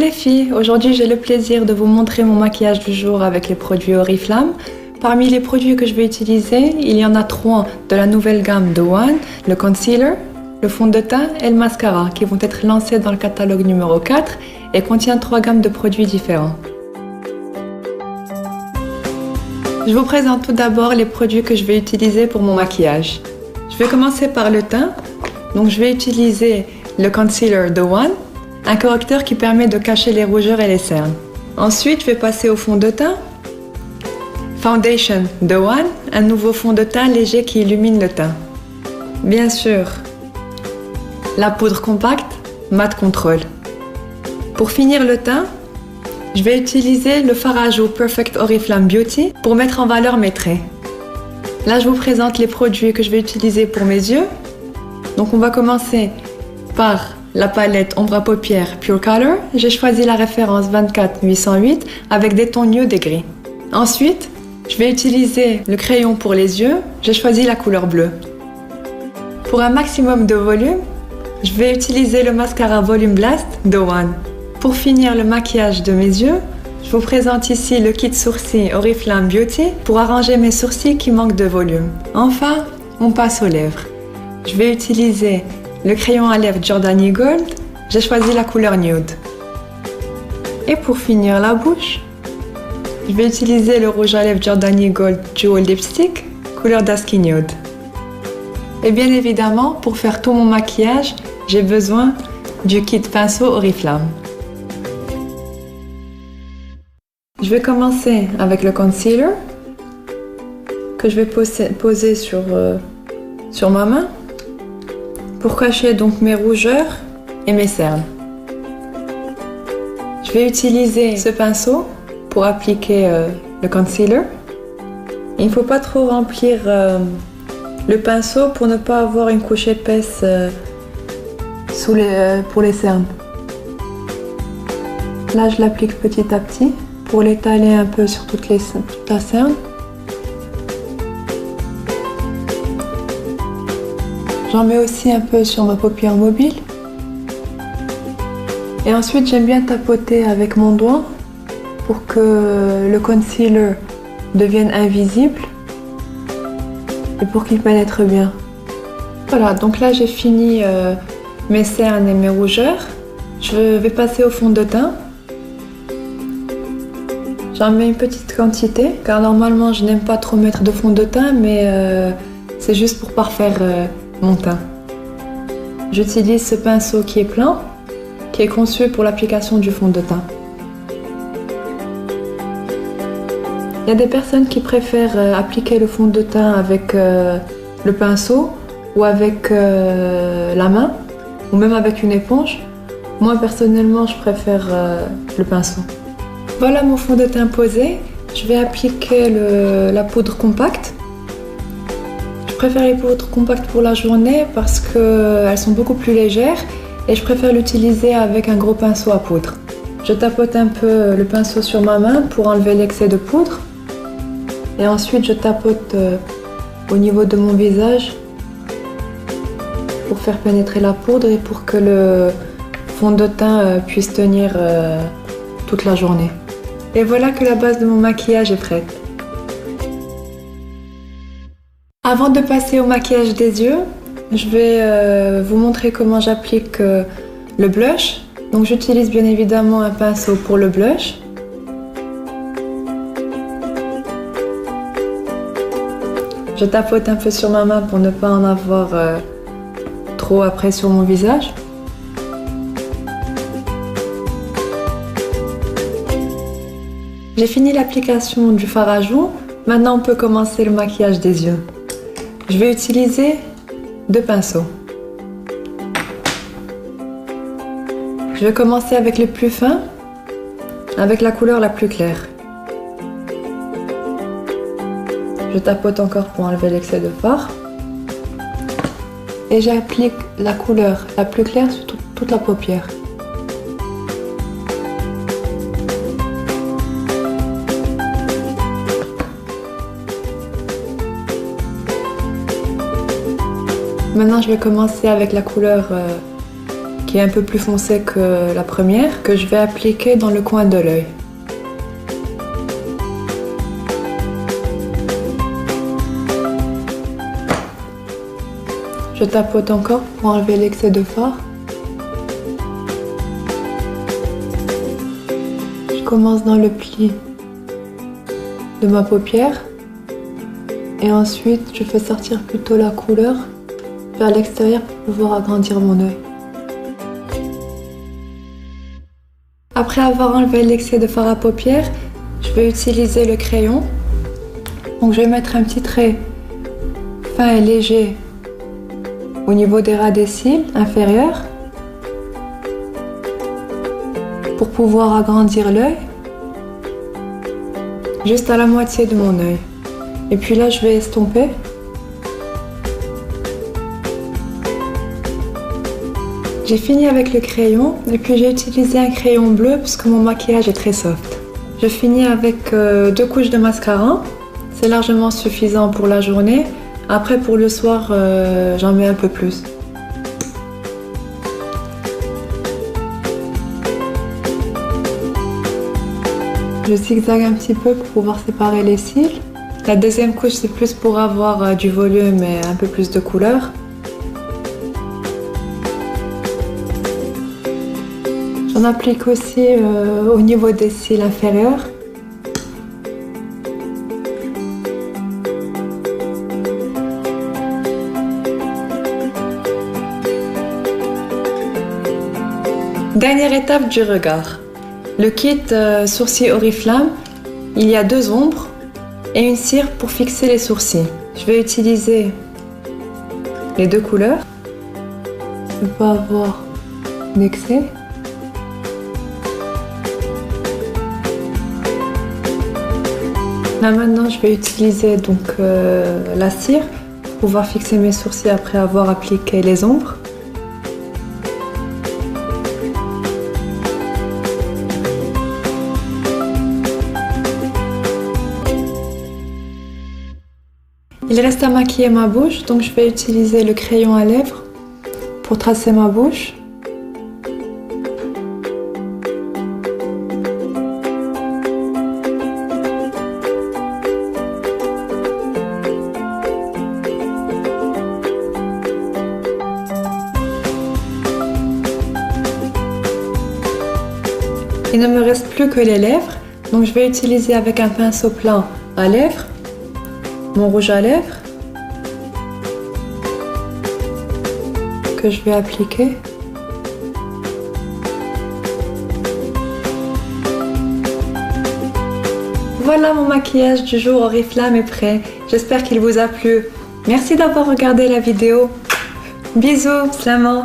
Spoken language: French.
les filles, aujourd'hui j'ai le plaisir de vous montrer mon maquillage du jour avec les produits Oriflamme. Parmi les produits que je vais utiliser, il y en a 3 de la nouvelle gamme de One, le concealer, le fond de teint et le mascara qui vont être lancés dans le catalogue numéro 4 et contient 3 gammes de produits différents. Je vous présente tout d'abord les produits que je vais utiliser pour mon maquillage. Je vais commencer par le teint. Donc je vais utiliser le concealer de One, un correcteur qui permet de cacher les rougeurs et les cernes. Ensuite, je vais passer au fond de teint. Foundation de One, un nouveau fond de teint léger qui illumine le teint. Bien sûr, la poudre compacte Matte Control. Pour finir le teint, je vais utiliser le fard à joues Perfect Oriflamme Beauty pour mettre en valeur mes traits. Là, je vous présente les produits que je vais utiliser pour mes yeux. Donc, on va commencer par la palette ombre à paupières Pure Color. J'ai choisi la référence 24808 avec des tons nude et gris. Ensuite, je vais utiliser le crayon pour les yeux. J'ai choisi la couleur bleue. Pour un maximum de volume, je vais utiliser le mascara Volume Blast de One. Pour finir le maquillage de mes yeux, je vous présente ici le kit sourcils Oriflamme Beauty pour arranger mes sourcils qui manquent de volume. Enfin, on passe aux lèvres. Je vais utiliser le crayon à lèvres Giordani Gold. J'ai choisi la couleur nude. Et pour finir la bouche, je vais utiliser le rouge à lèvres Giordani Gold Jewel Lipstick, couleur Dusky Nude. Et bien évidemment, pour faire tout mon maquillage, j'ai besoin du kit pinceau Oriflamme. Je vais commencer avec le concealer que je vais poser sur ma main pour cacher donc mes rougeurs et mes cernes. Je vais utiliser ce pinceau pour appliquer le concealer. Il ne faut pas trop remplir le pinceau pour ne pas avoir une couche épaisse pour les cernes. Là, je l'applique petit à petit pour l'étaler un peu sur toute la cerne. J'en mets aussi un peu sur ma paupière mobile. Et ensuite, j'aime bien tapoter avec mon doigt pour que le concealer devienne invisible et pour qu'il pénètre bien. Voilà, donc là j'ai fini mes cernes et mes rougeurs. Je vais passer au fond de teint. J'en mets une petite quantité car normalement je n'aime pas trop mettre de fond de teint, mais c'est juste pour parfaire mon teint. J'utilise ce pinceau qui est plein, qui est conçu pour l'application du fond de teint. Il y a des personnes qui préfèrent appliquer le fond de teint avec le pinceau ou avec la main ou même avec une éponge. Moi personnellement je préfère le pinceau. Voilà mon fond de teint posé. Je vais appliquer la poudre compacte. Je préfère les poudres compactes pour la journée parce qu'elles sont beaucoup plus légères et je préfère l'utiliser avec un gros pinceau à poudre. Je tapote un peu le pinceau sur ma main pour enlever l'excès de poudre. Et ensuite je tapote au niveau de mon visage pour faire pénétrer la poudre et pour que le fond de teint puisse tenir toute la journée. Et voilà que la base de mon maquillage est prête. Avant de passer au maquillage des yeux, je vais vous montrer comment j'applique le blush. Donc j'utilise bien évidemment un pinceau pour le blush. Je tapote un peu sur ma main pour ne pas en avoir trop après sur mon visage. J'ai fini l'application du fard à joues. Maintenant on peut commencer le maquillage des yeux. Je vais utiliser 2 pinceaux. Je vais commencer avec le plus fin, avec la couleur la plus claire. Je tapote encore pour enlever l'excès de fard. Et j'applique la couleur la plus claire sur toute la paupière. Maintenant, je vais commencer avec la couleur qui est un peu plus foncé que la première, que je vais appliquer dans le coin de l'œil. Je tapote encore pour enlever l'excès de fard. Je commence dans le pli de ma paupière et ensuite je fais sortir plutôt la couleur vers l'extérieur pour pouvoir agrandir mon œil. Après avoir enlevé l'excès de fard à paupières, je vais utiliser le crayon. Donc je vais mettre un petit trait fin et léger au niveau des ras des cils inférieurs pour pouvoir agrandir l'œil juste à la moitié de mon œil. Et puis là, je vais estomper. J'ai fini avec le crayon et puis j'ai utilisé un crayon bleu parce que mon maquillage est très soft. Je finis avec 2 couches de mascara. C'est largement suffisant pour la journée. Après, pour le soir, j'en mets un peu plus. Je zigzague un petit peu pour pouvoir séparer les cils. La deuxième couche, c'est plus pour avoir du volume et un peu plus de couleur. J'en applique aussi au niveau des cils inférieurs. Dernière étape du regard. Le kit sourcils Oriflamme, il y a 2 ombres et une cire pour fixer les sourcils. Je vais utiliser les 2 couleurs. Je ne veux pas avoir d'excès. Là maintenant, je vais utiliser donc la cire pour pouvoir fixer mes sourcils après avoir appliqué les ombres. Il reste à maquiller ma bouche, donc je vais utiliser le crayon à lèvres pour tracer ma bouche. Il ne me reste plus que les lèvres, donc je vais utiliser avec un pinceau plat à lèvres mon rouge à lèvres que je vais appliquer. Voilà, mon maquillage du jour Oriflamme est prêt. J'espère qu'il vous a plu. Merci d'avoir regardé la vidéo. Bisous, Slaman.